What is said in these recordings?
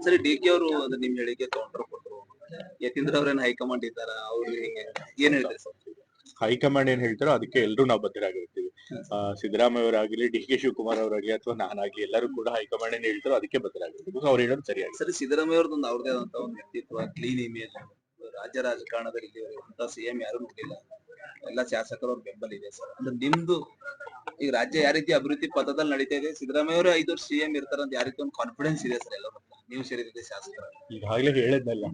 ಸರಿ, D K ಅವರು ನಿಮ್ ಹೇಳಿಕೆ ಕೌಂಟರ್ ಕೊಟ್ರು. ಯತೀಂದ್ರ ಅವ್ರೇನ್ ಹೈಕಮಾಂಡ್ ಇದ್ದಾರ, ಅವ್ರು ಹೇಗೆ ಏನ್ ಹೇಳ್ತಾರೆ ಸರ್? ಹೈಕಮಾಂಡ್ ಏನ್ ಹೇಳ್ತಾರೋ ಅದಕ್ಕೆ ಎಲ್ಲರೂ ನಾವು ಬದ್ಧರಾಗಿರ್ತೀವಿ. ಸಿದ್ದರಾಮಯ್ಯ ಅವರಾಗ್ಲಿ, ಡಿ ಕೆ ಶಿವಕುಮಾರ್ ಅವರಾಗ್ಲಿ ಅಥವಾ ನಾನಾಗ್ಲಿ ಎಲ್ಲರೂ ಕೂಡ ಹೈಕಮಾಂಡ್ ಏನ್ ಹೇಳ್ತಾರೋ ಅದಕ್ಕೆ ಬದ್ಧರಾಗಿರ್ತೀವಿ. ಅವ್ರು ಹೇಳೋದು ಸರಿಯಾಗಿ. ಸರಿ, ಸಿದ್ದರಾಮಯ್ಯ ಅವ್ರದ್ದು ಅವ್ರದೇ ಆದಂತ ಒಂದು ವ್ಯಕ್ತಿತ್ವ, ಕ್ಲೀನ್ ಇಮೇಜ್, ರಾಜ್ಯ ರಾಜಕಾರಣದಲ್ಲಿ ಅಂತ ಸಿಎಂ ಯಾರು ನೋಡಿಲ್ಲ, ಎಲ್ಲ ಶಾಸಕರು ಅವ್ರ ಬೆಂಬಲ ಇದೆ ಸರ್. ಅಂದ್ರೆ ನಿಮ್ದು ಈಗ ರಾಜ್ಯ ಯಾವ ರೀತಿ ಅಭಿವೃದ್ಧಿ ಪಥದಲ್ಲಿ ನಡೀತಾ ಇದೆ, ಸಿದ್ದರಾಮಯ್ಯ ಅವರು 5 ವರ್ಷ ಸಿಎಂ ಇರ್ತಾರ ಅಂತ ಯಾವ ರೀತಿ ಒಂದು ಕಾನ್ಫಿಡೆನ್ಸ್ ಇದೆ ಸರ್ ಎಲ್ಲರೂ, ನೀವು ಸೇರಿದ್ರೆ ಶಾಸಕರು? ಈಗಾಗಲೇ ಹೇಳಿದ್ನಲ್ಲ,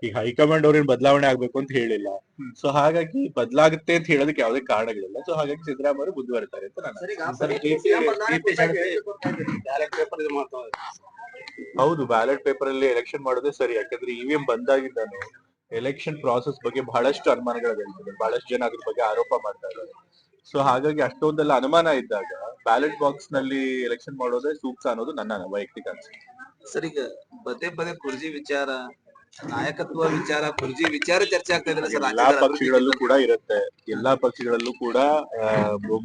ಈಗ ಹೈಕಮಾಂಡ್ ಅವ್ರೇನ್ ಬದಲಾವಣೆ ಆಗ್ಬೇಕು ಅಂತ ಹೇಳಿಲ್ಲ. ಸೊ ಹಾಗಾಗಿ ಬದಲಾಗುತ್ತೆ ಅಂತ ಹೇಳೋದಕ್ಕೆ ಯಾವುದೇ ಕಾರಣಗಳಿಲ್ಲ. ಸೊ ಹಾಗಾಗಿ ಸಿದ್ದರಾಮಯ್ಯ ಅವರು ಮುಂದುವರಿತಾರೆ ಅಂತ ನಾನು ಹೌದು, ಬ್ಯಾಲೆಟ್ ಪೇಪರ್ ಅಲ್ಲಿ ಎಲೆಕ್ಷನ್ ಮಾಡೋದೇ ಸರಿ. ಯಾಕಂದ್ರೆ ಇವಿಎಂ ಬಂದಾಗಿದ್ದಾನು ಎಲೆಕ್ಷನ್ ಪ್ರಾಸೆಸ್ ಬಗ್ಗೆ ಬಹಳಷ್ಟು ಅನುಮಾನಗಳಿದೆ, ಬಹಳಷ್ಟು ಜನ ಅದ್ರ ಬಗ್ಗೆ ಆರೋಪ ಮಾಡ್ತಾ ಇದ್ದಾರೆ. ಸೊ ಹಾಗಾಗಿ ಅಷ್ಟೊಂದೆಲ್ಲ ಅನುಮಾನ ಇದ್ದಾಗ ಬ್ಯಾಲೆಟ್ ಬಾಕ್ಸ್ ನಲ್ಲಿ ಎಲೆಕ್ಷನ್ ಮಾಡೋದೇ ಸೂಕ್ತ ಅನ್ನೋದು ನನ್ನ ವೈಯಕ್ತಿಕ ಅನಿಸಿಕೆ. ಸರ್, ಈಗ ಪದೇ ಪದೇ ಕುರ್ಜಿ ವಿಚಾರ, ನಾಯಕತ್ವ ವಿಚಾರ, ಕುರ್ಜಿ ವಿಚಾರ ಚರ್ಚೆ ಆಗ್ತಾ ಇದೆ ಸರ್. ಎಲ್ಲಾ ಪಕ್ಷಗಳಲ್ಲೂ ಕೂಡ ಇರುತ್ತೆ. ಎಲ್ಲಾ ಪಕ್ಷಗಳಲ್ಲೂ ಕೂಡ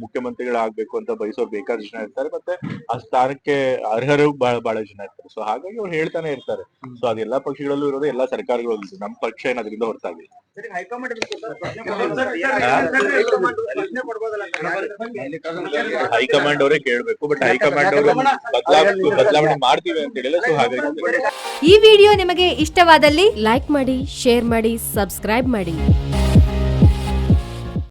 ಮುಖ್ಯಮಂತ್ರಿಗಳಾಗ್ಬೇಕು ಅಂತ ಬಯಸೋರು ಬೇಕಾದ ಜನ ಇರ್ತಾರೆ, ಮತ್ತೆ ಆ ಸ್ಥಾನಕ್ಕೆ ಅರ್ಹರು ಬಹಳ ಜನ ಇರ್ತಾರೆ. ಸೊ ಹಾಗಾಗಿ ಅವ್ರು ಹೇಳ್ತಾನೆ ಇರ್ತಾರೆ. ಸೊ ಅದೆಲ್ಲಾ ಪಕ್ಷಗಳಲ್ಲೂ ಇರೋದು, ಎಲ್ಲಾ ಸರ್ಕಾರಗಳಲ್ಲೂ. ನಮ್ಮ ಪಕ್ಷ ಏನಾದ್ರಿಂದ ಹೊರತಾಗಿ ಹೈಕಮಾಂಡ್ ಅವರೇ ಕೇಳ್ಬೇಕು. ಬಟ್ ಹೈಕಮಾಂಡ್ ಅವರು ಬದಲಾವಣೆ ಮಾಡ್ತೀವಿ ಅಂತ ಹೇಳಿಲ್ಲ. ಸೊ ಹಾಗಾಗಿ ಈ ವಿಡಿಯೋ ನಿಮಗೆ ಇಷ್ಟವಾದಲ್ಲಿ ಲೈಕ್ ಮಾಡಿ, ಶೇರ್ ಮಾಡಿ, ಸಬ್ಸ್ಕ್ರೈಬ್ ಮಾಡಿ.